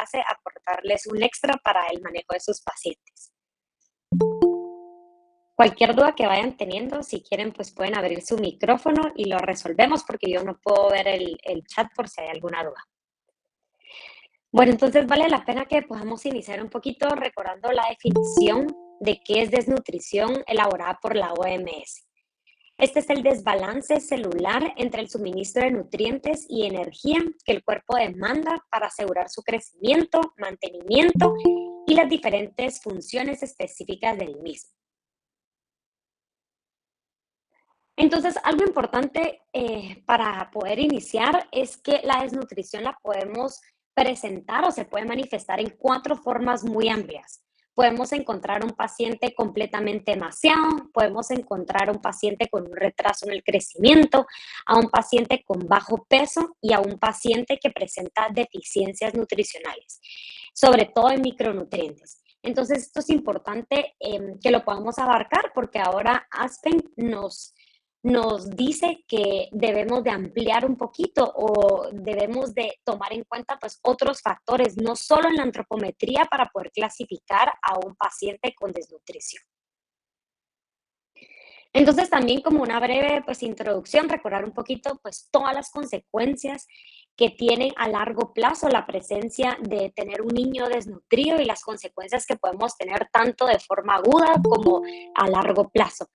clase aportarles un extra para el manejo de sus pacientes. Cualquier duda que vayan teniendo, si quieren, pues pueden abrir su micrófono y lo resolvemos porque yo no puedo ver el chat por si hay alguna duda. Bueno, entonces vale la pena que podamos iniciar un poquito recordando la definición de qué es desnutrición elaborada por la OMS. Este es el desbalance celular entre el suministro de nutrientes y energía que el cuerpo demanda para asegurar su crecimiento, mantenimiento y las diferentes funciones específicas del mismo. Entonces, algo importante para poder iniciar es que la desnutrición la podemos presentar o se puede manifestar en cuatro formas muy amplias. Podemos encontrar un paciente completamente emaciado, podemos encontrar un paciente con un retraso en el crecimiento, a un paciente con bajo peso y a un paciente que presenta deficiencias nutricionales, sobre todo en micronutrientes. Entonces, esto es importante que lo podamos abarcar porque ahora Aspen nos dice que debemos de ampliar un poquito o debemos de tomar en cuenta pues otros factores, no solo en la antropometría para poder clasificar a un paciente con desnutrición. Entonces también como una breve pues introducción, recordar un poquito pues todas las consecuencias que tiene a largo plazo la presencia de tener un niño desnutrido y las consecuencias que podemos tener tanto de forma aguda como a largo plazo.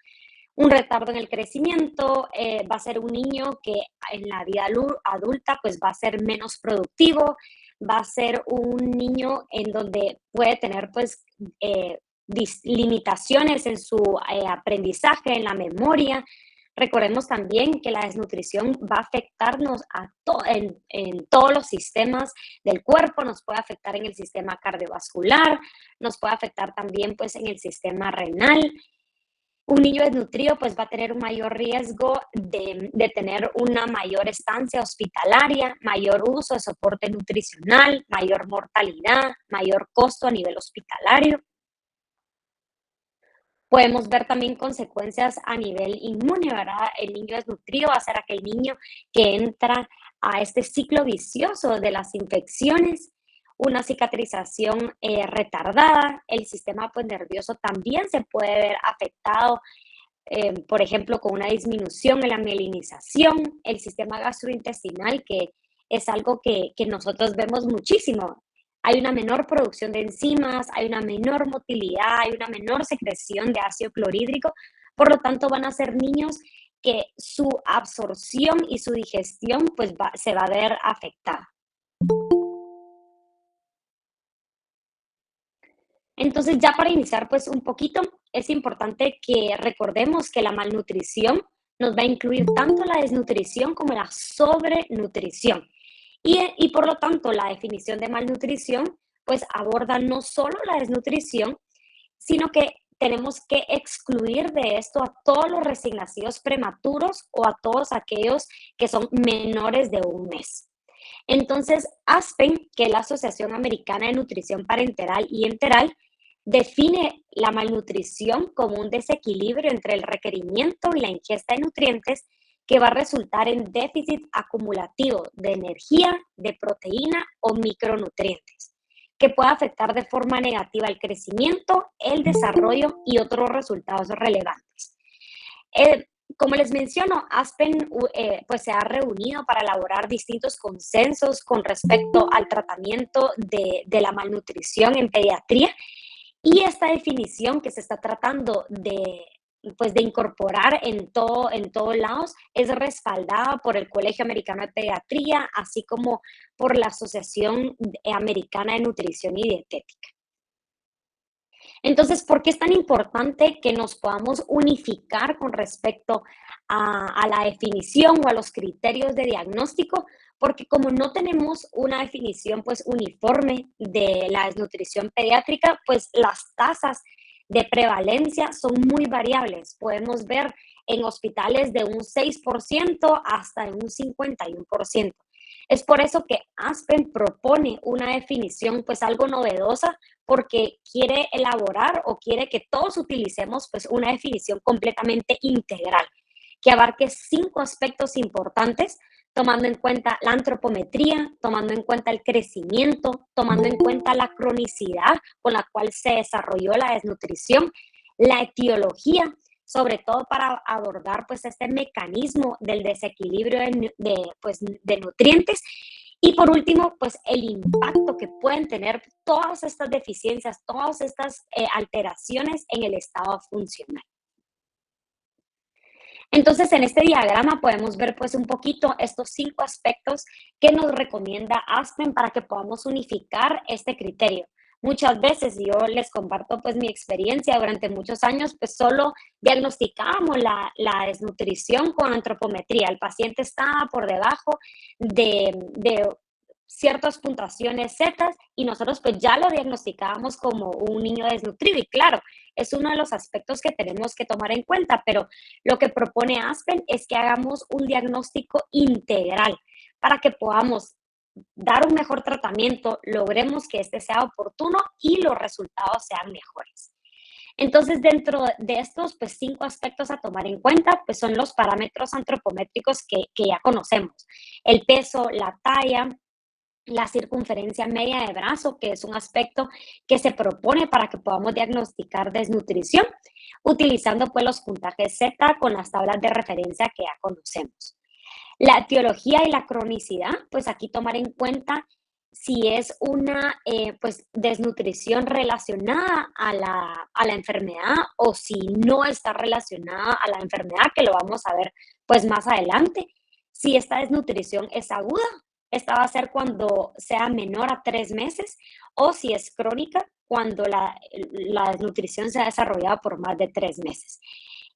Un retardo en el crecimiento, va a ser un niño que en la vida adulta pues va a ser menos productivo, va a ser un niño en donde puede tener pues limitaciones en su aprendizaje, en la memoria. Recordemos también que la desnutrición va a afectarnos en todos los sistemas del cuerpo, nos puede afectar en el sistema cardiovascular, nos puede afectar también pues en el sistema renal. Un niño desnutrido pues va a tener un mayor riesgo de tener una mayor estancia hospitalaria, mayor uso de soporte nutricional, mayor mortalidad, mayor costo a nivel hospitalario. Podemos ver también consecuencias a nivel inmune, ¿verdad? El niño desnutrido va a ser aquel niño que entra a este ciclo vicioso de las infecciones, una cicatrización retardada, el sistema pues, nervioso también se puede ver afectado, por ejemplo, con una disminución en la mielinización, el sistema gastrointestinal, que es algo que nosotros vemos muchísimo. Hay una menor producción de enzimas, hay una menor motilidad, hay una menor secreción de ácido clorhídrico, por lo tanto van a ser niños que su absorción y su digestión pues se va a ver afectada. Entonces, ya para iniciar, pues un poquito, es importante que recordemos que la malnutrición nos va a incluir tanto la desnutrición como la sobrenutrición. Y por lo tanto, la definición de malnutrición, pues aborda no solo la desnutrición, sino que tenemos que excluir de esto a todos los recién nacidos prematuros o a todos aquellos que son menores de un mes. Entonces, ASPEN, que es la Asociación Americana de Nutrición Parenteral y Enteral, define la malnutrición como un desequilibrio entre el requerimiento y la ingesta de nutrientes que va a resultar en déficit acumulativo de energía, de proteína o micronutrientes, que puede afectar de forma negativa el crecimiento, el desarrollo y otros resultados relevantes. Como les menciono, Aspen pues se ha reunido para elaborar distintos consensos con respecto al tratamiento de la malnutrición en pediatría y esta definición que se está tratando pues de incorporar en todos lados es respaldada por el Colegio Americano de Pediatría, así como por la Asociación Americana de Nutrición y Dietética. Entonces, ¿por qué es tan importante que nos podamos unificar con respecto a la definición o a los criterios de diagnóstico? Porque como no tenemos una definición pues uniforme de la desnutrición pediátrica, pues las tasas de prevalencia son muy variables. Podemos ver en hospitales de un 6% hasta en un 51%. Es por eso que Aspen propone una definición pues algo novedosa porque quiere elaborar o quiere que todos utilicemos pues una definición completamente integral que abarque 5 aspectos importantes tomando en cuenta la antropometría, tomando en cuenta el crecimiento, tomando en cuenta la cronicidad con la cual se desarrolló la desnutrición, la etiología, sobre todo para abordar pues este mecanismo del desequilibrio pues, de nutrientes y por último, pues el impacto que pueden tener todas estas deficiencias, todas estas alteraciones en el estado funcional. Entonces, en este diagrama podemos ver pues un poquito estos 5 aspectos que nos recomienda Aspen para que podamos unificar este criterio. Muchas veces, y yo les comparto pues mi experiencia durante muchos años, pues solo diagnosticábamos la desnutrición con antropometría. El paciente estaba por debajo de ciertas puntuaciones Z y nosotros pues ya lo diagnosticábamos como un niño desnutrido. Y claro, es uno de los aspectos que tenemos que tomar en cuenta, pero lo que propone Aspen es que hagamos un diagnóstico integral para que podamos dar un mejor tratamiento, logremos que este sea oportuno y los resultados sean mejores. Entonces, dentro de estos pues, 5 aspectos a tomar en cuenta, pues son los parámetros antropométricos que ya conocemos. El peso, la talla, la circunferencia media de brazo, que es un aspecto que se propone para que podamos diagnosticar desnutrición, utilizando pues los puntajes Z con las tablas de referencia que ya conocemos. La etiología y la cronicidad, pues aquí tomar en cuenta si es una pues desnutrición relacionada a la enfermedad o si no está relacionada a la enfermedad, que lo vamos a ver pues más adelante. Si esta desnutrición es aguda, esta va a ser cuando sea menor a 3 meses o si es crónica, cuando la desnutrición se ha desarrollado por más de 3 meses.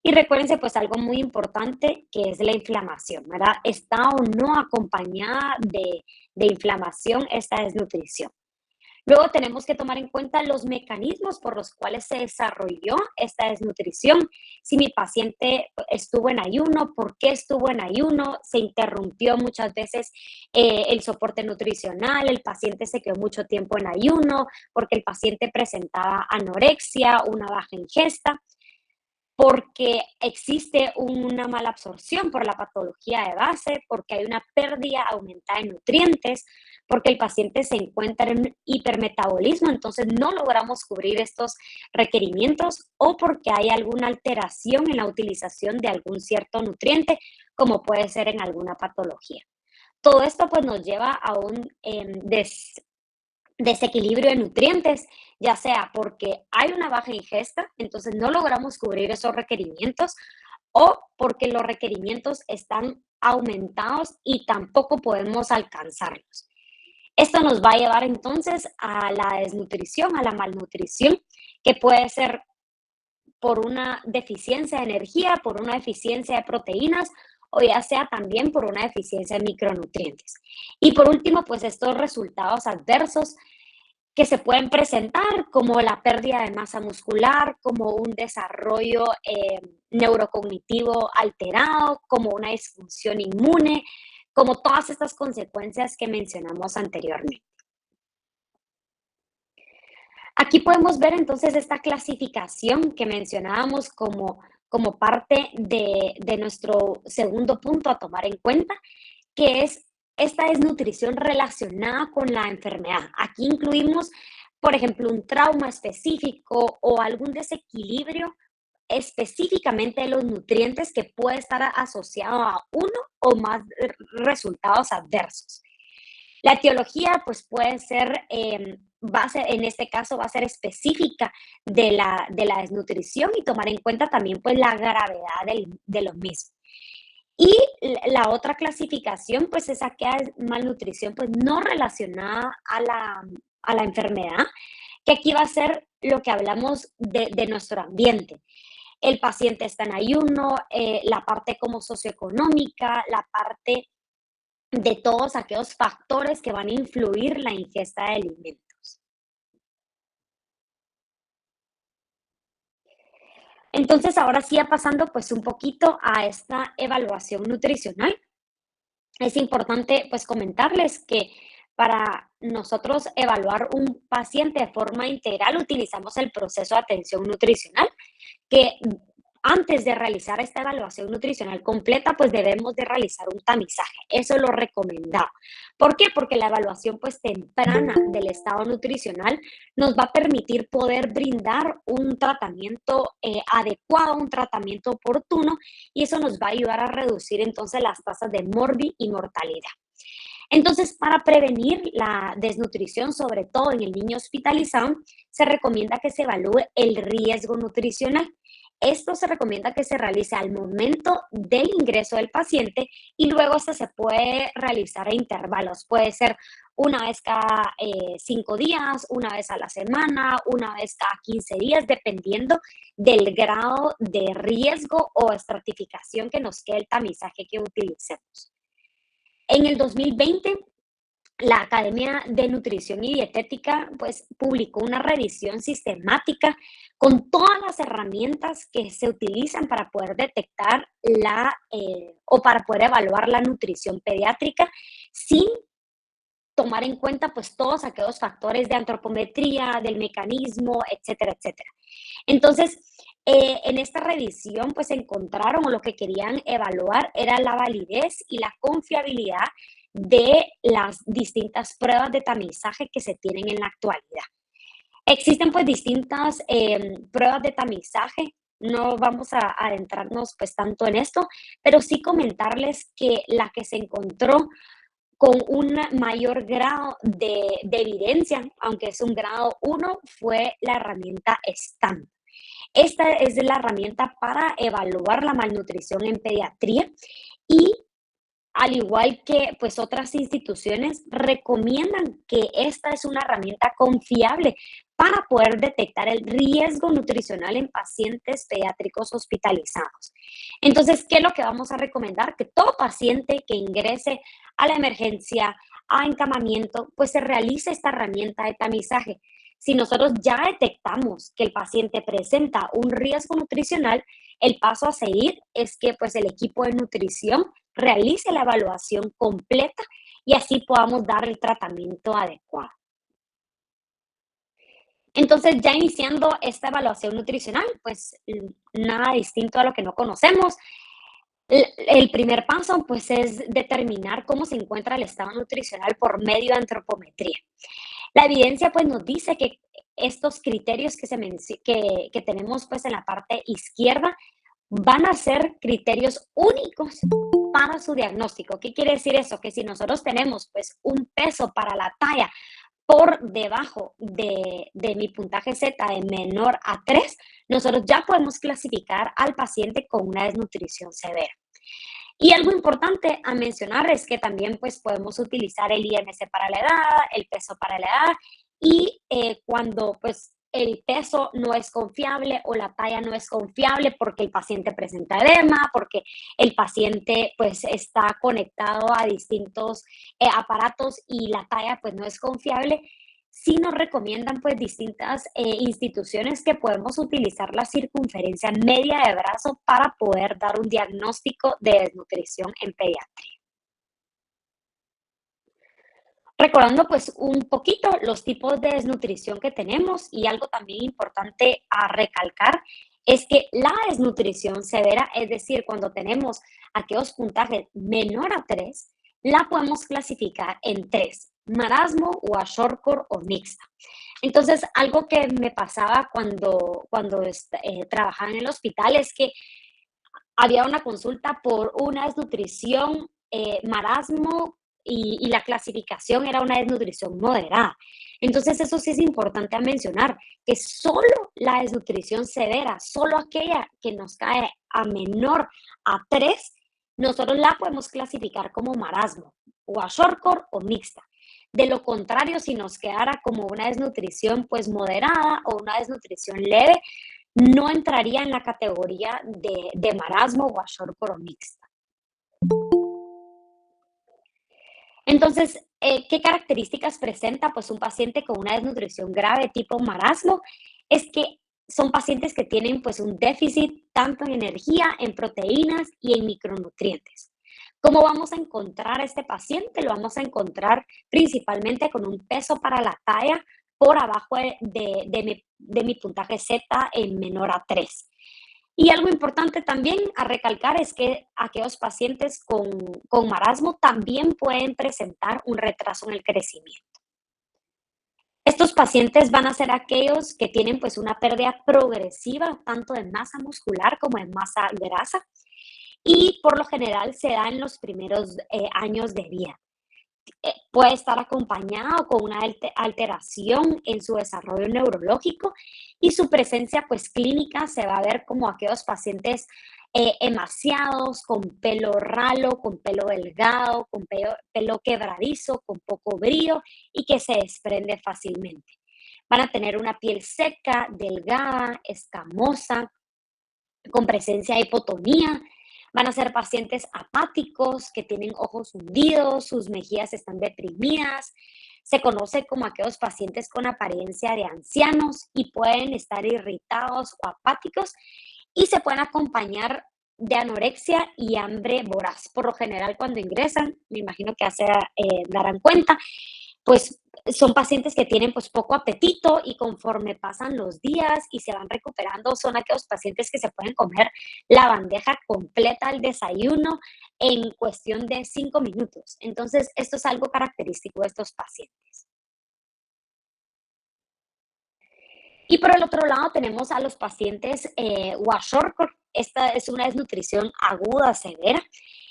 Y recuérdense, pues algo muy importante que es la inflamación, ¿verdad? ¿Está o no acompañada de inflamación esta desnutrición? Luego tenemos que tomar en cuenta los mecanismos por los cuales se desarrolló esta desnutrición. Si mi paciente estuvo en ayuno, ¿por qué estuvo en ayuno? Se interrumpió muchas veces el soporte nutricional, el paciente se quedó mucho tiempo en ayuno porque el paciente presentaba anorexia, una baja ingesta porque existe una mala absorción por la patología de base, porque hay una pérdida aumentada de nutrientes, porque el paciente se encuentra en hipermetabolismo, entonces no logramos cubrir estos requerimientos o porque hay alguna alteración en la utilización de algún cierto nutriente, como puede ser en alguna patología. Todo esto pues nos lleva a un desequilibrio de nutrientes, ya sea porque hay una baja ingesta, entonces no logramos cubrir esos requerimientos, o porque los requerimientos están aumentados y tampoco podemos alcanzarlos. Esto nos va a llevar entonces a la desnutrición, a la malnutrición, que puede ser por una deficiencia de energía, por una deficiencia de proteínas o ya sea también por una deficiencia de micronutrientes. Y por último, pues estos resultados adversos que se pueden presentar como la pérdida de masa muscular, como un desarrollo neurocognitivo alterado, como una disfunción inmune, como todas estas consecuencias que mencionamos anteriormente. Aquí podemos ver entonces esta clasificación que mencionábamos como parte de nuestro segundo punto a tomar en cuenta, que es esta desnutrición relacionada con la enfermedad. Aquí incluimos, por ejemplo, un trauma específico o algún desequilibrio específicamente de los nutrientes que puede estar asociado a uno o más resultados adversos. La etiología, pues puede ser, en este caso, va a ser específica de la desnutrición y tomar en cuenta también, pues, la gravedad de lo mismo. Y la otra clasificación, pues, es aquella malnutrición, pues, no relacionada a la enfermedad, que aquí va a ser lo que hablamos de nuestro ambiente. El paciente está en ayuno, la parte como socioeconómica, la parte de todos aquellos factores que van a influir la ingesta de alimentos. Entonces, ahora sí, ya pasando pues un poquito a esta evaluación nutricional, es importante pues comentarles que para nosotros evaluar un paciente de forma integral utilizamos el proceso de atención nutricional, que antes de realizar esta evaluación nutricional completa, pues debemos de realizar un tamizaje. Eso es lo recomendado. ¿Por qué? Porque la evaluación pues temprana del estado nutricional nos va a permitir poder brindar un tratamiento adecuado, un tratamiento oportuno, y eso nos va a ayudar a reducir entonces las tasas de morbi y mortalidad. Entonces, para prevenir la desnutrición, sobre todo en el niño hospitalizado, se recomienda que se evalúe el riesgo nutricional. Esto se recomienda que se realice al momento del ingreso del paciente y luego esto se puede realizar a intervalos. Puede ser una vez cada 5 días, una vez a la semana, una vez cada 15 días, dependiendo del grado de riesgo o estratificación que nos quede el tamizaje que utilicemos. En el 2020, la Academia de Nutrición y Dietética pues publicó una revisión sistemática con todas las herramientas que se utilizan para poder detectar o para poder evaluar la nutrición pediátrica sin tomar en cuenta pues todos aquellos factores de antropometría, del mecanismo, etcétera, etcétera. Entonces, en esta revisión pues encontraron o lo que querían evaluar era la validez y la confiabilidad de las distintas pruebas de tamizaje que se tienen en la actualidad. Existen pues distintas pruebas de tamizaje, no vamos a adentrarnos pues tanto en esto, pero sí comentarles que la que se encontró con un mayor grado de evidencia, aunque es un grado 1, fue la herramienta STAMP. Esta es la herramienta para evaluar la malnutrición en pediatría y al igual que pues otras instituciones recomiendan que esta es una herramienta confiable para poder detectar el riesgo nutricional en pacientes pediátricos hospitalizados. Entonces, ¿qué es lo que vamos a recomendar? Que todo paciente que ingrese a la emergencia, a encamamiento, pues se realice esta herramienta de tamizaje. Si nosotros ya detectamos que el paciente presenta un riesgo nutricional, el paso a seguir es que pues el equipo de nutrición realice la evaluación completa y así podamos dar el tratamiento adecuado. Entonces, ya iniciando esta evaluación nutricional, pues nada distinto a lo que no conocemos. El primer paso, pues, es determinar cómo se encuentra el estado nutricional por medio de antropometría. La evidencia, pues, nos dice que estos criterios que tenemos, pues, en la parte izquierda van a ser criterios únicos para su diagnóstico. ¿Qué quiere decir eso? Que si nosotros tenemos, pues, un peso para la talla por debajo de mi puntaje Z de menor a 3, nosotros ya podemos clasificar al paciente con una desnutrición severa. Y algo importante a mencionar es que también pues podemos utilizar el IMC para la edad, el peso para la edad y cuando pues el peso no es confiable o la talla no es confiable porque el paciente presenta edema, porque el paciente pues está conectado a distintos aparatos y la talla pues no es confiable, sí nos recomiendan pues distintas instituciones que podemos utilizar la circunferencia media de brazo para poder dar un diagnóstico de desnutrición en pediatría. Recordando pues un poquito los tipos de desnutrición que tenemos y algo también importante a recalcar es que la desnutrición severa, es decir, cuando tenemos aquellos puntajes menor a 3, la podemos clasificar en 3: marasmo, kwashiorkor o mixta. Entonces, algo que me pasaba cuando trabajaba en el hospital es que había una consulta por una desnutrición, marasmo y la clasificación era una desnutrición moderada. Entonces, eso sí es importante a mencionar, que solo la desnutrición severa, solo aquella que nos cae a menor a 3, nosotros la podemos clasificar como marasmo, kwashiorkor o mixta. De lo contrario, si nos quedara como una desnutrición pues moderada o una desnutrición leve, no entraría en la categoría de marasmo o kwashiorkor o mixta. Entonces, ¿qué características presenta pues un paciente con una desnutrición grave tipo marasmo? Es que son pacientes que tienen pues un déficit tanto en energía, en proteínas y en micronutrientes. ¿Cómo vamos a encontrar a este paciente? Lo vamos a encontrar principalmente con un peso para la talla por abajo de mi puntaje Z en menor a 3. Y algo importante también a recalcar es que aquellos pacientes con marasmo también pueden presentar un retraso en el crecimiento. Estos pacientes van a ser aquellos que tienen pues una pérdida progresiva tanto de masa muscular como de masa grasa y por lo general se da en los primeros años de vida. Puede estar acompañado con una alteración en su desarrollo neurológico y su presencia pues clínica se va a ver como aquellos pacientes emaciados, con pelo ralo, con pelo delgado, con pelo quebradizo, con poco brillo y que se desprende fácilmente. Van a tener una piel seca, delgada, escamosa, con presencia de hipotonía. Van a ser pacientes apáticos que tienen ojos hundidos, sus mejillas están deprimidas. Se conoce como aquellos pacientes con apariencia de ancianos y pueden estar irritados o apáticos y se pueden acompañar de anorexia y hambre voraz. Por lo general, cuando ingresan, me imagino que ya se darán cuenta, pues son pacientes que tienen pues poco apetito y conforme pasan los días y se van recuperando, son aquellos pacientes que se pueden comer la bandeja completa al desayuno en cuestión de 5 minutos. Entonces, esto es algo característico de estos pacientes. Y por el otro lado tenemos a los pacientes Kwashiorkor. Esta es una desnutrición aguda severa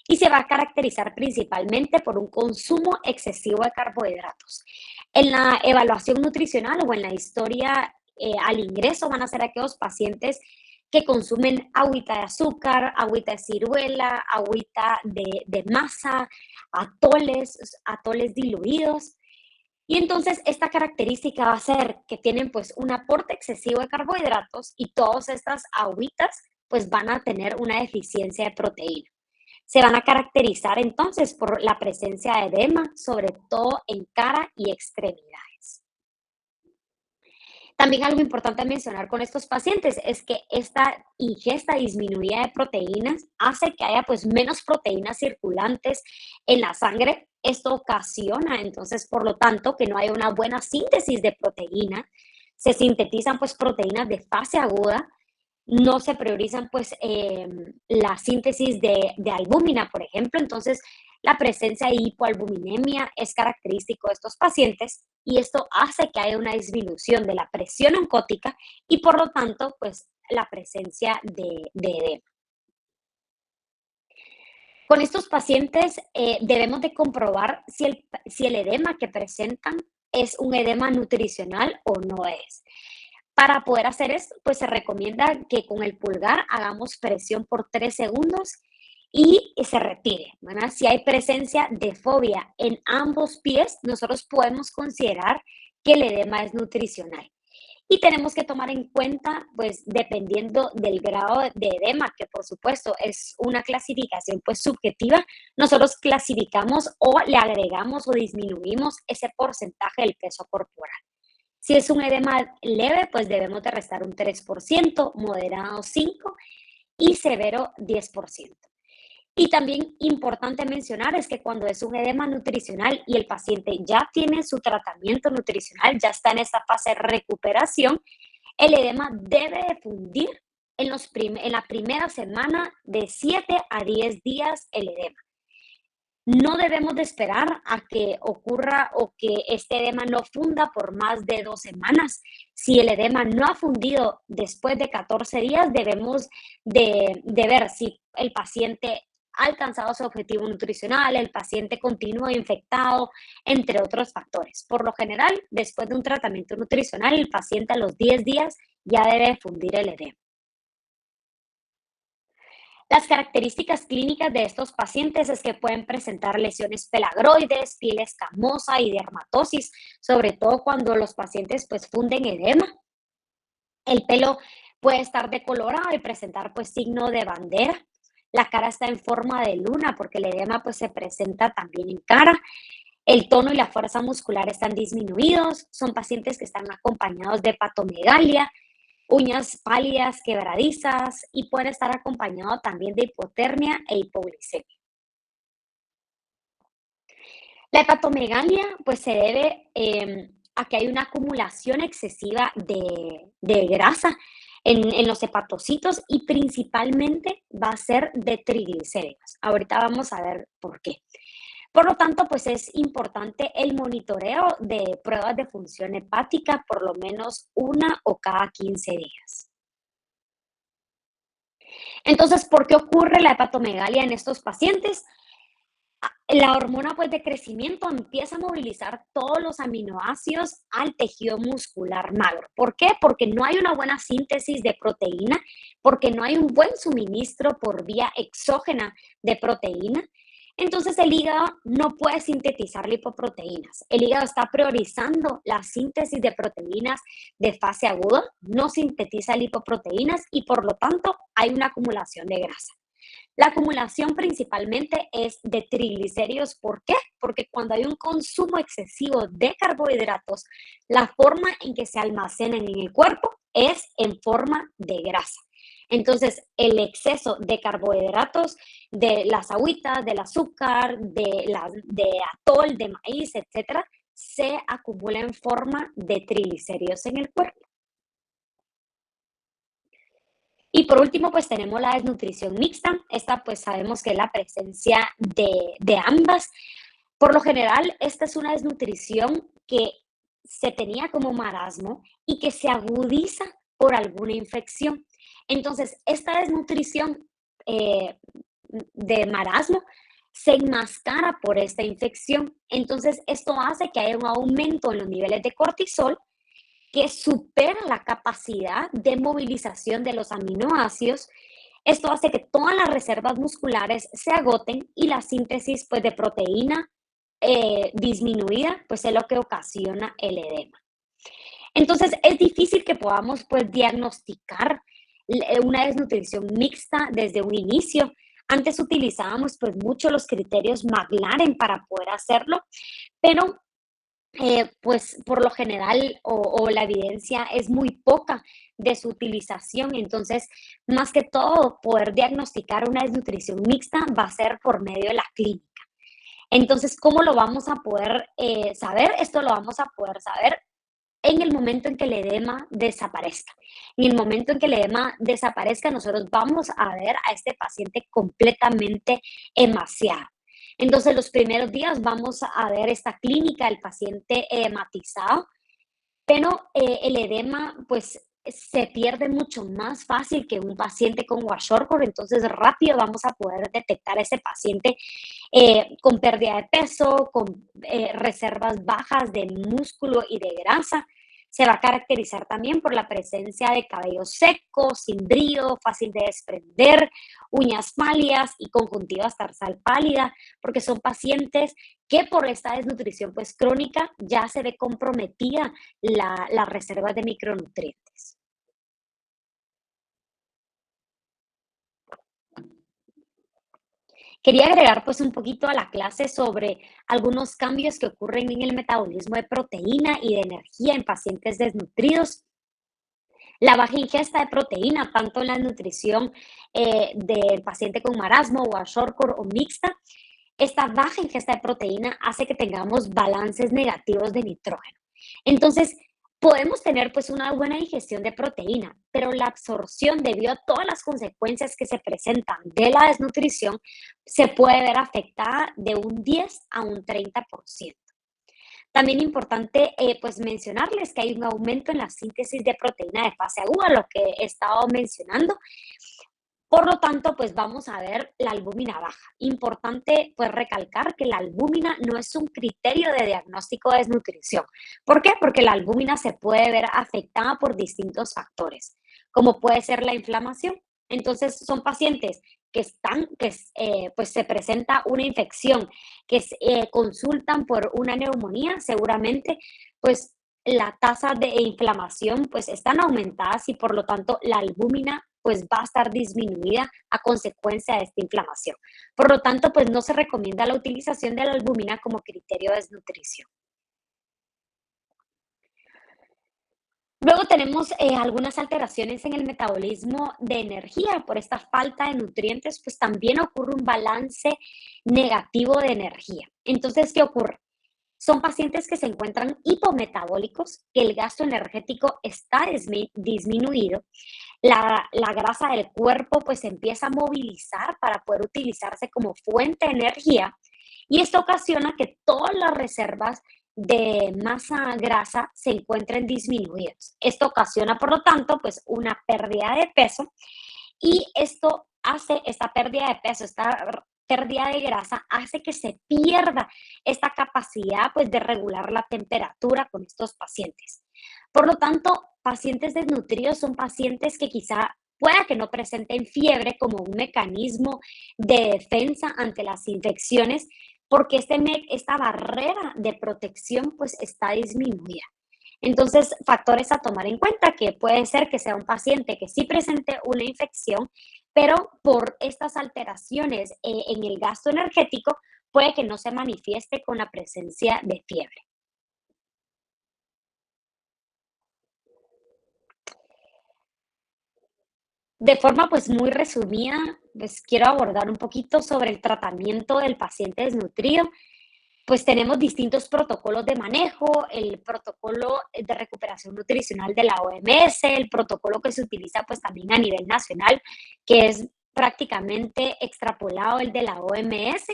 y se va a caracterizar principalmente por un consumo excesivo de carbohidratos. En la evaluación nutricional o en la historia al ingreso van a ser aquellos pacientes que consumen agüita de azúcar, agüita de ciruela, agüita de masa, atoles diluidos. Y entonces esta característica va a ser que tienen pues un aporte excesivo de carbohidratos y todas estas agüitas pues van a tener una deficiencia de proteína. Se van a caracterizar entonces por la presencia de edema, sobre todo en cara y extremidades. También algo importante a mencionar con estos pacientes es que esta ingesta disminuida de proteínas hace que haya pues menos proteínas circulantes en la sangre. Esto ocasiona entonces, por lo tanto, que no haya una buena síntesis de proteína. Se sintetizan pues proteínas de fase aguda, no se priorizan pues la síntesis de albúmina, por ejemplo. Entonces, la presencia de hipoalbuminemia es característico de estos pacientes y esto hace que haya una disminución de la presión oncótica y por lo tanto, pues la presencia de edema. Con estos pacientes debemos de comprobar si el edema que presentan es un edema nutricional o no es. Para poder hacer esto, pues se recomienda que con el pulgar hagamos presión por 3 segundos y se retire, ¿verdad? Si hay presencia de fobia en ambos pies, nosotros podemos considerar que el edema es nutricional. Y tenemos que tomar en cuenta, pues dependiendo del grado de edema, que por supuesto es una clasificación pues subjetiva, nosotros clasificamos o le agregamos o disminuimos ese porcentaje del peso corporal. Si es un edema leve, pues debemos de restar un 3%, moderado 5% y severo 10%. Y también importante mencionar es que cuando es un edema nutricional y el paciente ya tiene su tratamiento nutricional, ya está en esta fase de recuperación, el edema debe de fundir en la primera semana de 7 a 10 días el edema. No debemos de esperar a que ocurra o que este edema no funda por más de 2 semanas. Si el edema no ha fundido después de 14 días, debemos de ver si el paciente ha alcanzado su objetivo nutricional, el paciente continúa infectado, entre otros factores. Por lo general, después de un tratamiento nutricional, el paciente a los 10 días ya debe fundir el edema. Las características clínicas de estos pacientes es que pueden presentar lesiones pelagroides, piel escamosa y dermatosis, sobre todo cuando los pacientes pues funden edema. El pelo puede estar decolorado y presentar pues signo de bandera. La cara está en forma de luna porque el edema pues se presenta también en cara. El tono y la fuerza muscular están disminuidos. Son pacientes que están acompañados de hepatomegalia, uñas pálidas, quebradizas y pueden estar acompañados también de hipotermia e hipoglicemia. La hepatomegalia pues se debe a que hay una acumulación excesiva de grasa. en los hepatocitos y principalmente va a ser de triglicéridos. Ahorita vamos a ver por qué. Por lo tanto, pues es importante el monitoreo de pruebas de función hepática por lo menos una o cada 15 días. Entonces, ¿por qué ocurre la hepatomegalia en estos pacientes? La hormona pues de crecimiento empieza a movilizar todos los aminoácidos al tejido muscular magro. ¿Por qué? Porque no hay una buena síntesis de proteína, porque no hay un buen suministro por vía exógena de proteína. Entonces el hígado no puede sintetizar lipoproteínas. El hígado está priorizando la síntesis de proteínas de fase aguda, no sintetiza lipoproteínas y por lo tanto hay una acumulación de grasa. La acumulación principalmente es de triglicéridos. ¿Por qué? Porque cuando hay un consumo excesivo de carbohidratos, la forma en que se almacenan en el cuerpo es en forma de grasa. Entonces, el exceso de carbohidratos, de las agüitas, del azúcar, de atol, de maíz, etcétera, se acumula en forma de triglicéridos en el cuerpo. Y por último, pues tenemos la desnutrición mixta. Esta pues sabemos que es la presencia de ambas. Por lo general, esta es una desnutrición que se tenía como marasmo y que se agudiza por alguna infección. Entonces, esta desnutrición eh, de marasmo se enmascara por esta infección. Entonces, esto hace que haya un aumento en los niveles de cortisol que supera la capacidad de movilización de los aminoácidos. Esto hace que todas las reservas musculares se agoten y la síntesis pues, de proteína disminuida pues, es lo que ocasiona el edema. Entonces, es difícil que podamos pues, diagnosticar una desnutrición mixta desde un inicio. Antes utilizábamos pues, mucho los criterios McLaren para poder hacerlo, pero pues por lo general o la evidencia es muy poca de su utilización. Entonces, más que todo, poder diagnosticar una desnutrición mixta va a ser por medio de la clínica. Entonces, ¿cómo lo vamos a poder saber? Esto lo vamos a poder saber en el momento en que el edema desaparezca. En el momento en que el edema desaparezca, nosotros vamos a ver a este paciente completamente emaciado. Entonces, los primeros días vamos a ver esta clínica del paciente edematizado, pero el edema, pues, se pierde mucho más fácil que un paciente con kwashiorkor, entonces rápido vamos a poder detectar a ese paciente con pérdida de peso, con reservas bajas de músculo y de grasa. Se va a caracterizar también por la presencia de cabello seco, sin brillo, fácil de desprender, uñas pálidas y conjuntiva tarsal pálida, porque son pacientes que por esta desnutrición pues crónica ya se ve comprometida las reservas de micronutrientes. Quería agregar pues un poquito a la clase sobre algunos cambios que ocurren en el metabolismo de proteína y de energía en pacientes desnutridos. La baja ingesta de proteína, tanto en la nutrición del paciente con marasmo o shortcore o mixta, esta baja ingesta de proteína hace que tengamos balances negativos de nitrógeno. Entonces, podemos tener pues una buena ingestión de proteína, pero la absorción debido a todas las consecuencias que se presentan de la desnutrición se puede ver afectada de un 10 a un 30%. También importante pues mencionarles que hay un aumento en la síntesis de proteína de fase aguda, lo que he estado mencionando. Por lo tanto, pues vamos a ver la albúmina baja. Importante pues recalcar que la albúmina no es un criterio de diagnóstico de desnutrición. ¿Por qué? Porque la albúmina se puede ver afectada por distintos factores, como puede ser la inflamación. Entonces, son pacientes que pues se presenta una infección, que consultan por una neumonía, seguramente, pues la tasa de inflamación pues están aumentadas y por lo tanto la albúmina pues va a estar disminuida a consecuencia de esta inflamación. Por lo tanto, pues no se recomienda la utilización de la albúmina como criterio de desnutrición. Luego tenemos algunas alteraciones en el metabolismo de energía. Por esta falta de nutrientes, pues también ocurre un balance negativo de energía. Entonces, ¿qué ocurre? Son pacientes que se encuentran hipometabólicos, que el gasto energético está disminuido, la grasa del cuerpo pues se empieza a movilizar para poder utilizarse como fuente de energía y esto ocasiona que todas las reservas de masa grasa se encuentren disminuidas. Esto ocasiona, por lo tanto, pues una pérdida de peso y esto hace, esta pérdida de peso, esta pérdida de grasa, hace que se pierda esta capacidad pues de regular la temperatura con estos pacientes. Por lo tanto, pacientes desnutridos son pacientes que quizá pueda que no presenten fiebre como un mecanismo de defensa ante las infecciones, porque esta barrera de protección pues está disminuida. Entonces, factores a tomar en cuenta que puede ser que sea un paciente que sí presente una infección, pero por estas alteraciones en el gasto energético puede que no se manifieste con la presencia de fiebre. De forma pues muy resumida, pues quiero abordar un poquito sobre el tratamiento del paciente desnutrido. Pues tenemos distintos protocolos de manejo, el protocolo de recuperación nutricional de la OMS, el protocolo que se utiliza pues también a nivel nacional, que es prácticamente extrapolado el de la OMS.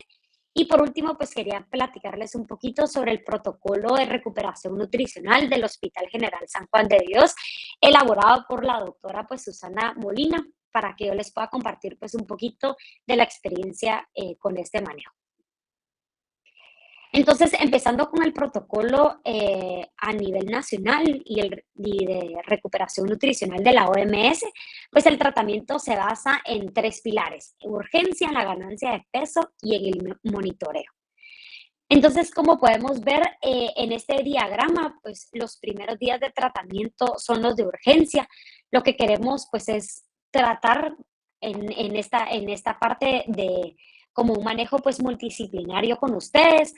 Y por último, pues quería platicarles un poquito sobre el protocolo de recuperación nutricional del Hospital General San Juan de Dios, elaborado por la doctora pues Susana Molina, para que yo les pueda compartir pues un poquito de la experiencia con este manejo. Entonces, empezando con el protocolo a nivel nacional y de recuperación nutricional de la OMS, pues el tratamiento se basa en tres pilares: urgencia, la ganancia de peso y en el monitoreo. Entonces, como podemos ver en este diagrama, pues los primeros días de tratamiento son los de urgencia. Lo que queremos pues es tratar en esta parte de como un manejo pues multidisciplinario con ustedes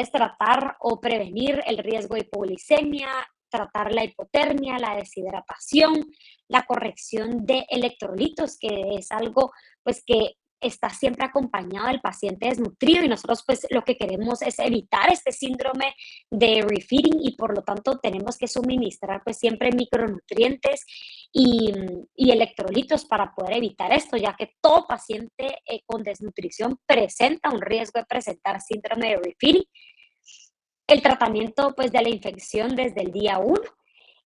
tratar o prevenir el riesgo de hipoglicemia, tratar la hipotermia, la deshidratación, la corrección de electrolitos, que es algo pues que está siempre acompañado del paciente desnutrido y nosotros pues lo que queremos es evitar este síndrome de refeeding y por lo tanto tenemos que suministrar pues siempre micronutrientes y, y electrolitos para poder evitar esto, ya que todo paciente con desnutrición presenta un riesgo de presentar síndrome de refeeding. El tratamiento pues de la infección desde el día uno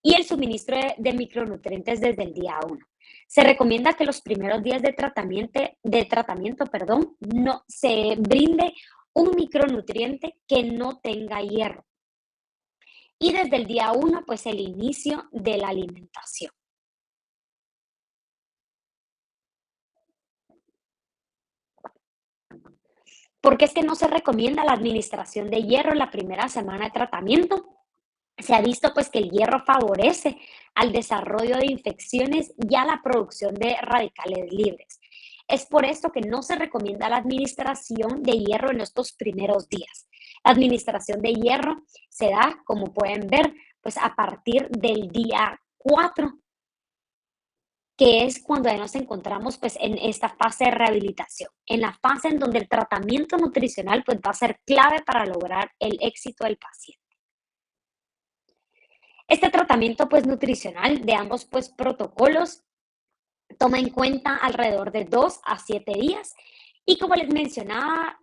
y el suministro de micronutrientes desde el día uno. Se recomienda que los primeros días de tratamiento, perdón, no se brinde un micronutriente que no tenga hierro. Y desde el día uno, pues el inicio de la alimentación. Porque es que no se recomienda la administración de hierro en la primera semana de tratamiento. Se ha visto pues que el hierro favorece al desarrollo de infecciones y a la producción de radicales libres. Es por esto que no se recomienda la administración de hierro en estos primeros días. La administración de hierro se da, como pueden ver, pues a partir del día 4, que es cuando ya nos encontramos pues en esta fase de rehabilitación, en la fase en donde el tratamiento nutricional pues va a ser clave para lograr el éxito del paciente. Este tratamiento pues nutricional de ambos pues protocolos toma en cuenta alrededor de 2 a 7 días y como les mencionaba,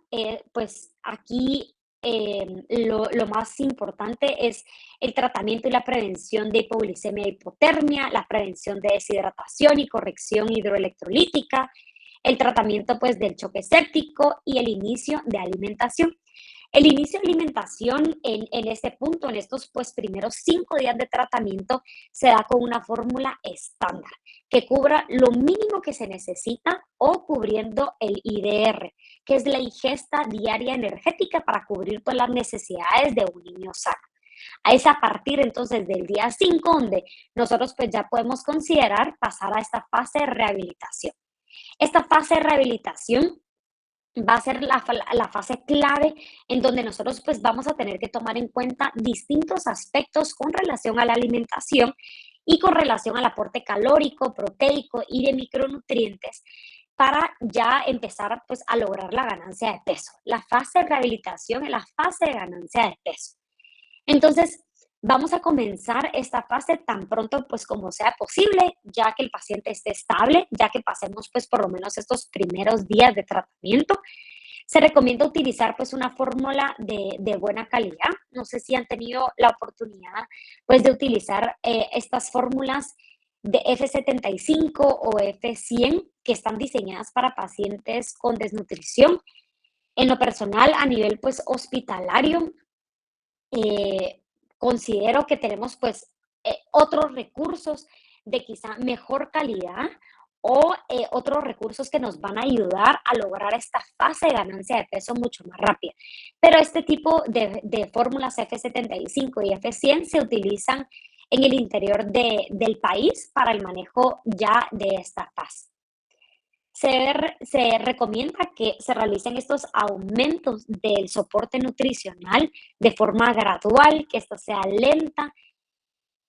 pues aquí lo más importante es el tratamiento y la prevención de hipoglicemia e hipotermia, la prevención de deshidratación y corrección hidroelectrolítica, el tratamiento pues del choque séptico y el inicio de alimentación. El inicio de alimentación en este punto, en estos pues primeros 5 días de tratamiento, se da con una fórmula estándar que cubra lo mínimo que se necesita o cubriendo el IDR, que es la ingesta diaria energética para cubrir todas las necesidades de un niño sano. Es a partir entonces del día 5 donde nosotros pues ya podemos considerar pasar a esta fase de rehabilitación. Esta fase de rehabilitación va a ser la fase clave en donde nosotros pues vamos a tener que tomar en cuenta distintos aspectos con relación a la alimentación y con relación al aporte calórico, proteico y de micronutrientes para ya empezar pues a lograr la ganancia de peso. La fase de rehabilitación es la fase de ganancia de peso. Entonces, vamos a comenzar esta fase tan pronto pues como sea posible, ya que el paciente esté estable, ya que pasemos pues por lo menos estos primeros días de tratamiento. Se recomienda utilizar pues una fórmula de buena calidad. No sé si han tenido la oportunidad pues de utilizar estas fórmulas de F75 o F100 que están diseñadas para pacientes con desnutrición. En lo personal, a nivel pues hospitalario, eh, considero que tenemos pues otros recursos de quizá mejor calidad o otros recursos que nos van a ayudar a lograr esta fase de ganancia de peso mucho más rápida. Pero este tipo de fórmulas F75 y F100 se utilizan en el interior del país para el manejo ya de esta fase. Se recomienda que se realicen estos aumentos del soporte nutricional de forma gradual, que esto sea lenta.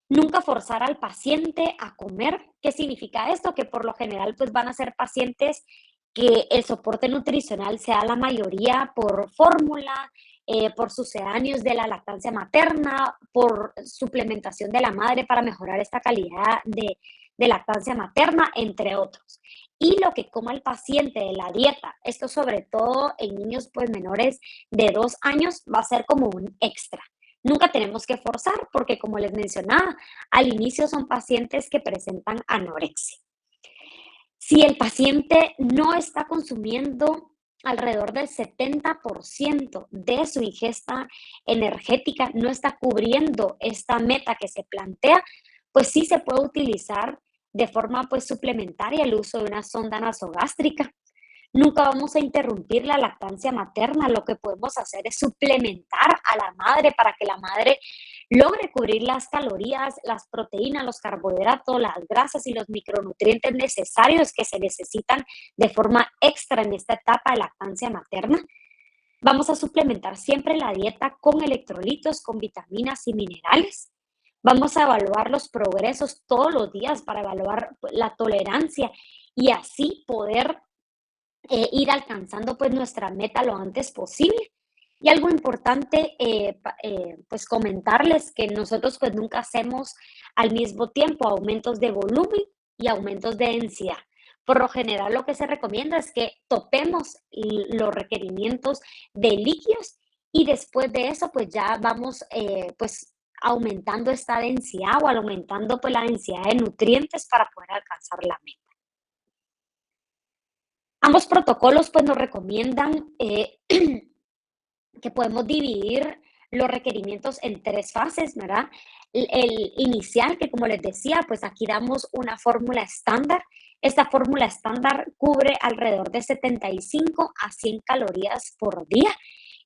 Nunca forzar al paciente a comer. ¿Qué significa esto? Que por lo general pues van a ser pacientes que el soporte nutricional sea la mayoría por fórmula, por sucedáneos de la lactancia materna, por suplementación de la madre para mejorar esta calidad de lactancia materna, entre otros. Y lo que coma el paciente de la dieta, esto sobre todo en niños pues menores de 2 años, va a ser como un extra. Nunca tenemos que forzar porque, como les mencionaba, al inicio son pacientes que presentan anorexia. Si el paciente no está consumiendo alrededor del 70% de su ingesta energética, no está cubriendo esta meta que se plantea, pues sí se puede utilizar de forma pues suplementaria el uso de una sonda nasogástrica. Nunca vamos a interrumpir la lactancia materna, lo que podemos hacer es suplementar a la madre para que la madre logre cubrir las calorías, las proteínas, los carbohidratos, las grasas y los micronutrientes necesarios que se necesitan de forma extra en esta etapa de lactancia materna. Vamos a suplementar siempre la dieta con electrolitos, con vitaminas y minerales. Vamos a evaluar los progresos todos los días para evaluar la tolerancia y así poder ir alcanzando pues nuestra meta lo antes posible. Y algo importante, pues comentarles que nosotros pues nunca hacemos al mismo tiempo aumentos de volumen y aumentos de densidad. Por lo general lo que se recomienda es que topemos los requerimientos de líquidos y después de eso pues ya vamos pues aumentando esta densidad o aumentando pues la densidad de nutrientes para poder alcanzar la meta. Ambos protocolos pues nos recomiendan que podemos dividir los requerimientos en 3 fases, ¿verdad? El inicial, que como les decía, pues aquí damos una fórmula estándar. Esta fórmula estándar cubre alrededor de 75 a 100 calorías por día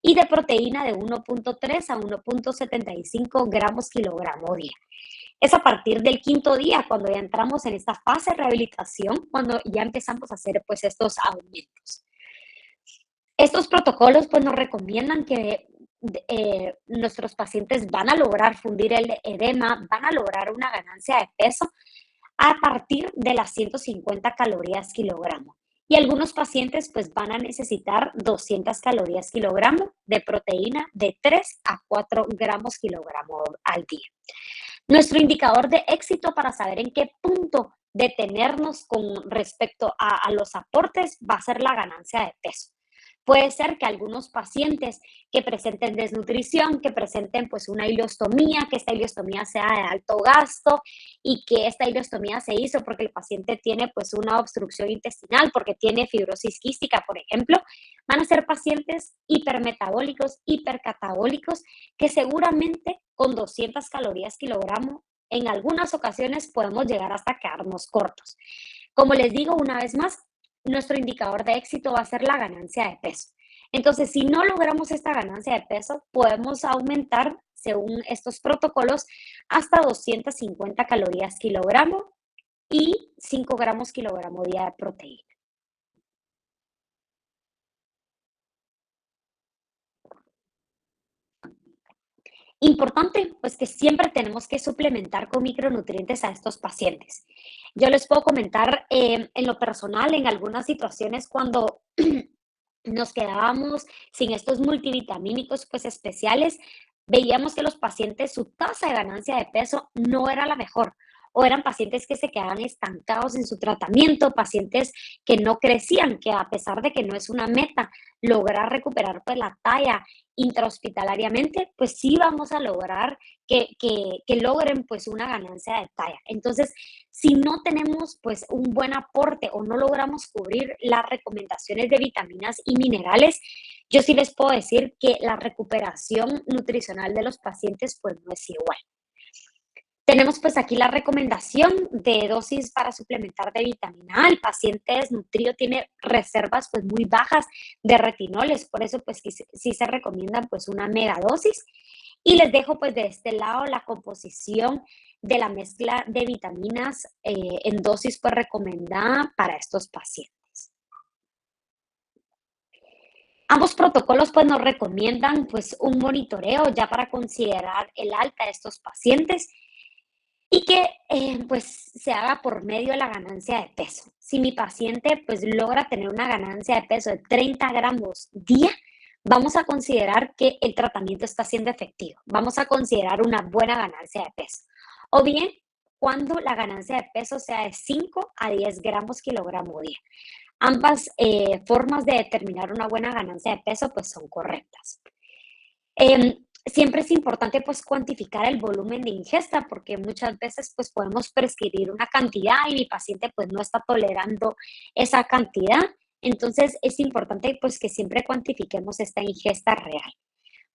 y de proteína de 1.3 a 1.75 gramos kilogramo día. Es a partir del quinto día cuando ya entramos en esta fase de rehabilitación, cuando ya empezamos a hacer pues estos aumentos. Estos protocolos pues nos recomiendan que nuestros pacientes van a lograr fundir el edema, van a lograr una ganancia de peso a partir de las 150 calorías kilogramo. Y algunos pacientes pues van a necesitar 200 calorías kilogramo de proteína de 3 a 4 gramos kilogramo al día. Nuestro indicador de éxito para saber en qué punto detenernos con respecto a los aportes va a ser la ganancia de peso. Puede ser que algunos pacientes que presenten desnutrición, que presenten pues una ileostomía, que esta ileostomía sea de alto gasto y que esta ileostomía se hizo porque el paciente tiene pues una obstrucción intestinal, porque tiene fibrosis quística, por ejemplo, van a ser pacientes hipermetabólicos, hipercatabólicos, que seguramente con 200 calorías kilogramo en algunas ocasiones podemos llegar hasta quedarnos cortos. Como les digo una vez más, nuestro indicador de éxito va a ser la ganancia de peso. Entonces, si no logramos esta ganancia de peso, podemos aumentar, según estos protocolos, hasta 250 calorías kilogramo y 5 gramos kilogramo día de proteína. Importante, pues que siempre tenemos que suplementar con micronutrientes a estos pacientes. Yo les puedo comentar en lo personal, en algunas situaciones cuando nos quedábamos sin estos multivitamínicos pues especiales, veíamos que los pacientes, su tasa de ganancia de peso no era la mejor, o eran pacientes que se quedaban estancados en su tratamiento, pacientes que no crecían, que a pesar de que no es una meta lograr recuperar pues la talla intrahospitalariamente, pues sí vamos a lograr que logren pues una ganancia de talla. Entonces, si no tenemos pues un buen aporte o no logramos cubrir las recomendaciones de vitaminas y minerales, yo sí les puedo decir que la recuperación nutricional de los pacientes pues no es igual. Tenemos pues aquí la recomendación de dosis para suplementar de vitamina A. El paciente desnutrido tiene reservas pues muy bajas de retinoles, por eso pues sí se recomienda pues una megadosis. Y les dejo pues de este lado la composición de la mezcla de vitaminas en dosis pues recomendada para estos pacientes. Ambos protocolos pues nos recomiendan pues un monitoreo ya para considerar el alta de estos pacientes y que pues se haga por medio de la ganancia de peso. Si mi paciente pues logra tener una ganancia de peso de 30 gramos día, vamos a considerar que el tratamiento está siendo efectivo. Vamos a considerar una buena ganancia de peso. O bien, cuando la ganancia de peso sea de 5 a 10 gramos kilogramo día. Ambas formas de determinar una buena ganancia de peso pues son correctas. Siempre es importante pues cuantificar el volumen de ingesta porque muchas veces pues podemos prescribir una cantidad y mi paciente pues no está tolerando esa cantidad. Entonces es importante pues que siempre cuantifiquemos esta ingesta real.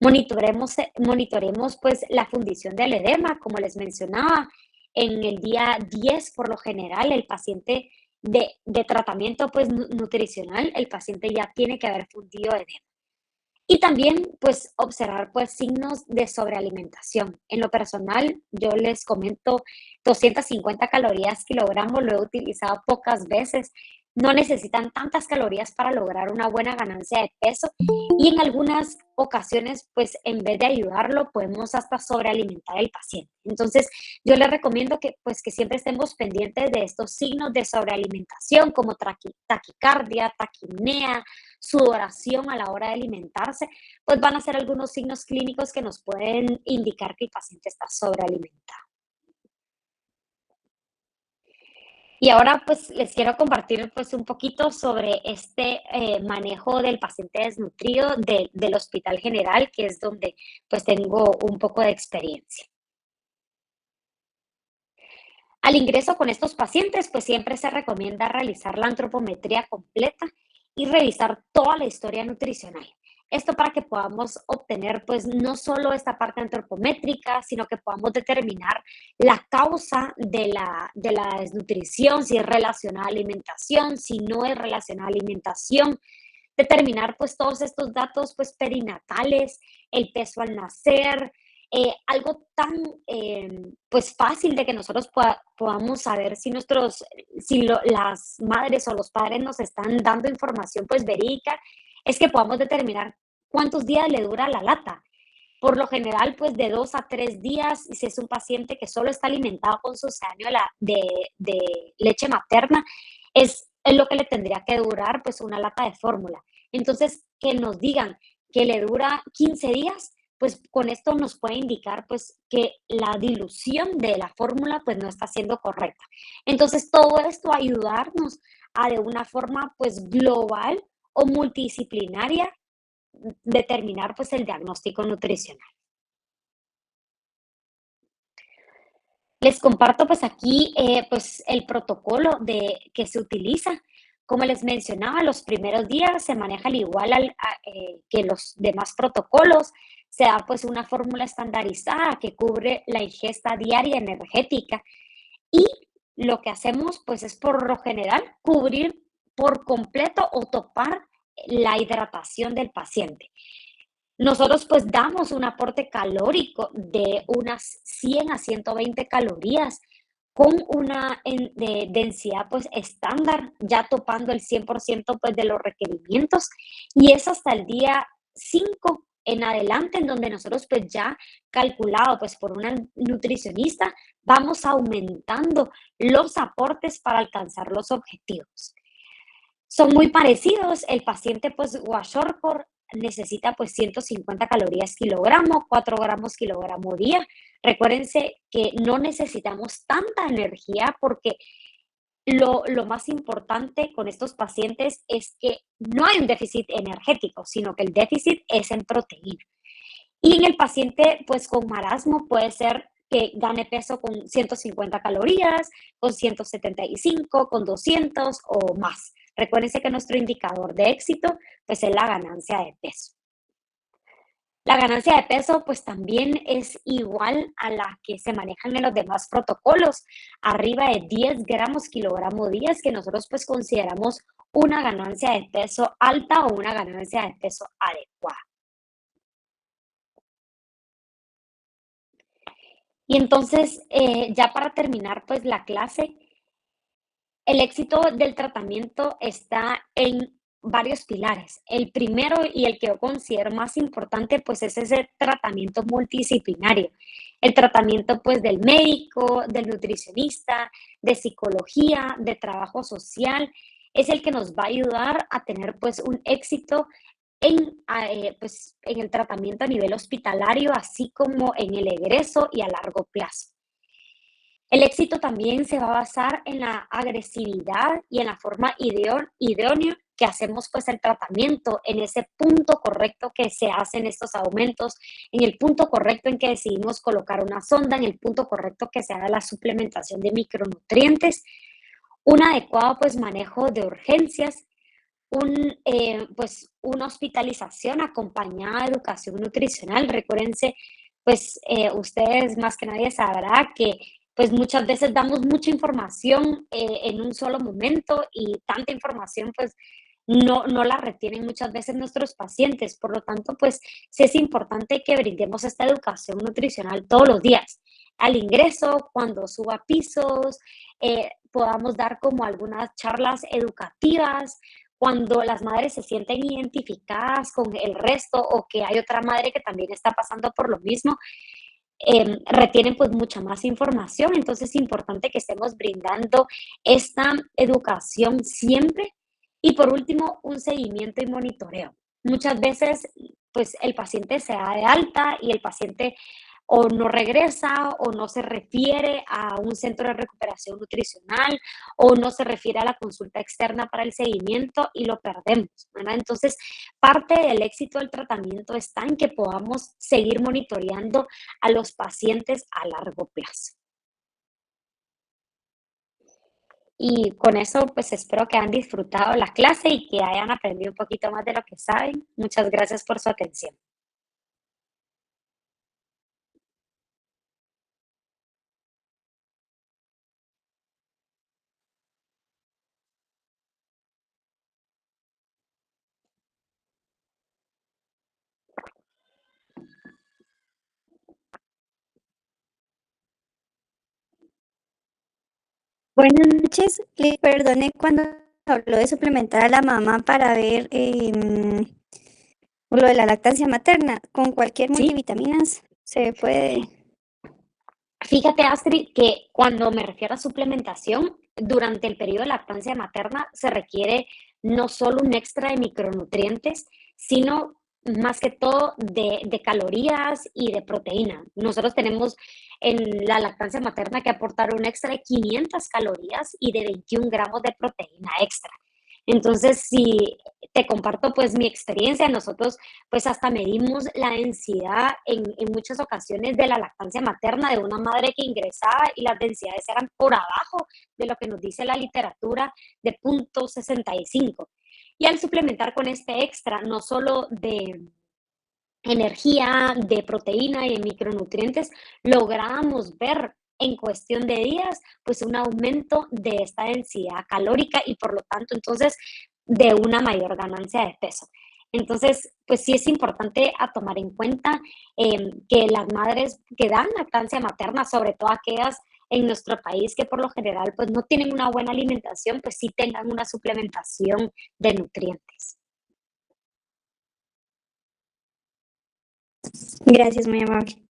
Monitoremos pues la fundición del edema, como les mencionaba, en el día 10 por lo general el paciente de tratamiento pues nutricional, el paciente ya tiene que haber fundido edema. Y también, pues, observar, pues, signos de sobrealimentación. En lo personal, yo les comento 250 calorías kilogramo, lo he utilizado pocas veces. No necesitan tantas calorías para lograr una buena ganancia de peso y en algunas ocasiones, pues, en vez de ayudarlo, podemos hasta sobrealimentar al paciente. Entonces, yo les recomiendo que, pues, que siempre estemos pendientes de estos signos de sobrealimentación como taquicardia, taquipnea, sudoración a la hora de alimentarse, pues van a ser algunos signos clínicos que nos pueden indicar que el paciente está sobrealimentado. Y ahora pues les quiero compartir pues un poquito sobre este manejo del paciente desnutrido del Hospital General, que es donde pues tengo un poco de experiencia. Al ingreso con estos pacientes, pues siempre se recomienda realizar la antropometría completa y revisar toda la historia nutricional. Esto para que podamos obtener, pues, no solo esta parte antropométrica, sino que podamos determinar la causa de la desnutrición, si es relacionada a alimentación, si no es relacionada a alimentación, determinar, pues, todos estos datos, pues, perinatales, el peso al nacer, algo tan, pues, fácil de que nosotros podamos saber si las madres o los padres nos están dando información, pues, verídica, es que podamos determinar cuántos días le dura la lata. Por lo general, pues, de 2 a 3 días, y si es un paciente que solo está alimentado con sucedáneo de leche materna, es lo que le tendría que durar, pues, una lata de fórmula. Entonces, que nos digan que le dura 15 días, pues, con esto nos puede indicar, pues, que la dilución de la fórmula, pues, no está siendo correcta. Entonces, todo esto ayudarnos a, de una forma, pues, global o multidisciplinaria, determinar, pues, el diagnóstico nutricional. Les comparto pues aquí pues el protocolo que se utiliza. Como les mencionaba, los primeros días se maneja al igual que los demás protocolos. Se da pues una fórmula estandarizada que cubre la ingesta diaria energética y lo que hacemos pues es por lo general cubrir por completo o topar la hidratación del paciente. Nosotros pues damos un aporte calórico de unas 100 a 120 calorías con una de densidad pues estándar, ya topando el 100% pues de los requerimientos y es hasta el día 5 en adelante, en donde nosotros pues ya calculado pues por una nutricionista, vamos aumentando los aportes para alcanzar los objetivos. Son muy parecidos, el paciente pues Kwashiorkor necesita pues 150 calorías kilogramo, 4 gramos kilogramo día. Recuérdense que no necesitamos tanta energía porque lo más importante con estos pacientes es que no hay un déficit energético, sino que el déficit es en proteína. Y en el paciente, pues con marasmo puede ser que gane peso con 150 calorías, con 175, con 200 o más. Recuérdense que nuestro indicador de éxito, pues es la ganancia de peso. La ganancia de peso, pues también es igual a la que se manejan en los demás protocolos, arriba de 10 gramos kilogramo días, que nosotros pues consideramos una ganancia de peso alta o una ganancia de peso adecuada. Y entonces, ya para terminar, pues la clase, el éxito del tratamiento está en varios pilares. El primero y el que yo considero más importante, pues es ese tratamiento multidisciplinario. El tratamiento, pues, del médico, del nutricionista, de psicología, de trabajo social, es el que nos va a ayudar a tener, pues, un éxito pues, en el tratamiento a nivel hospitalario, así como en el egreso y a largo plazo. El éxito también se va a basar en la agresividad y en la forma idónea que hacemos pues el tratamiento, en ese punto correcto que se hacen estos aumentos, en el punto correcto en que decidimos colocar una sonda, en el punto correcto que se haga la suplementación de micronutrientes, un adecuado pues manejo de urgencias, pues una hospitalización acompañada de educación nutricional. Recuérdense, pues ustedes más que nadie sabrá que pues muchas veces damos mucha información en un solo momento y tanta información pues no la retienen muchas veces nuestros pacientes. Por lo tanto, pues sí es importante que brindemos esta educación nutricional todos los días. Al ingreso, cuando suba pisos, podamos dar como algunas charlas educativas, cuando las madres se sienten identificadas con el resto o que hay otra madre que también está pasando por lo mismo, retienen pues mucha más información. Entonces es importante que estemos brindando esta educación siempre. Y por último, un seguimiento y monitoreo. Muchas veces pues el paciente se da de alta y el paciente o no regresa o no se refiere a un centro de recuperación nutricional o no se refiere a la consulta externa para el seguimiento y lo perdemos, ¿verdad? Entonces, parte del éxito del tratamiento está en que podamos seguir monitoreando a los pacientes a largo plazo. Y con eso, pues espero que hayan disfrutado la clase y que hayan aprendido un poquito más de lo que saben. Muchas gracias por su atención. Buenas noches, le perdoné cuando habló de suplementar a la mamá para ver lo de la lactancia materna. Con cualquier Sí, multivitaminas se puede. fíjate, Astrid, que cuando me refiero a suplementación, durante el periodo de lactancia materna se requiere no solo un extra de micronutrientes, sino más que todo de calorías y de proteína. Nosotros tenemos en la lactancia materna que aportar un extra de 500 calorías y de 21 gramos de proteína extra. Entonces, si te comparto pues mi experiencia, nosotros pues hasta medimos la densidad en muchas ocasiones de la lactancia materna de una madre que ingresaba y las densidades eran por abajo de lo que nos dice la literatura de 0,65. Y al suplementar con este extra, no solo de energía, de proteína y de micronutrientes, logramos ver en cuestión de días, pues un aumento de esta densidad calórica y por lo tanto, entonces, de una mayor ganancia de peso. Entonces, pues sí es importante a tomar en cuenta que las madres que dan lactancia materna, sobre todo aquellas en nuestro país que por lo general pues no tienen una buena alimentación, pues sí tengan una suplementación de nutrientes. Gracias, muy amable.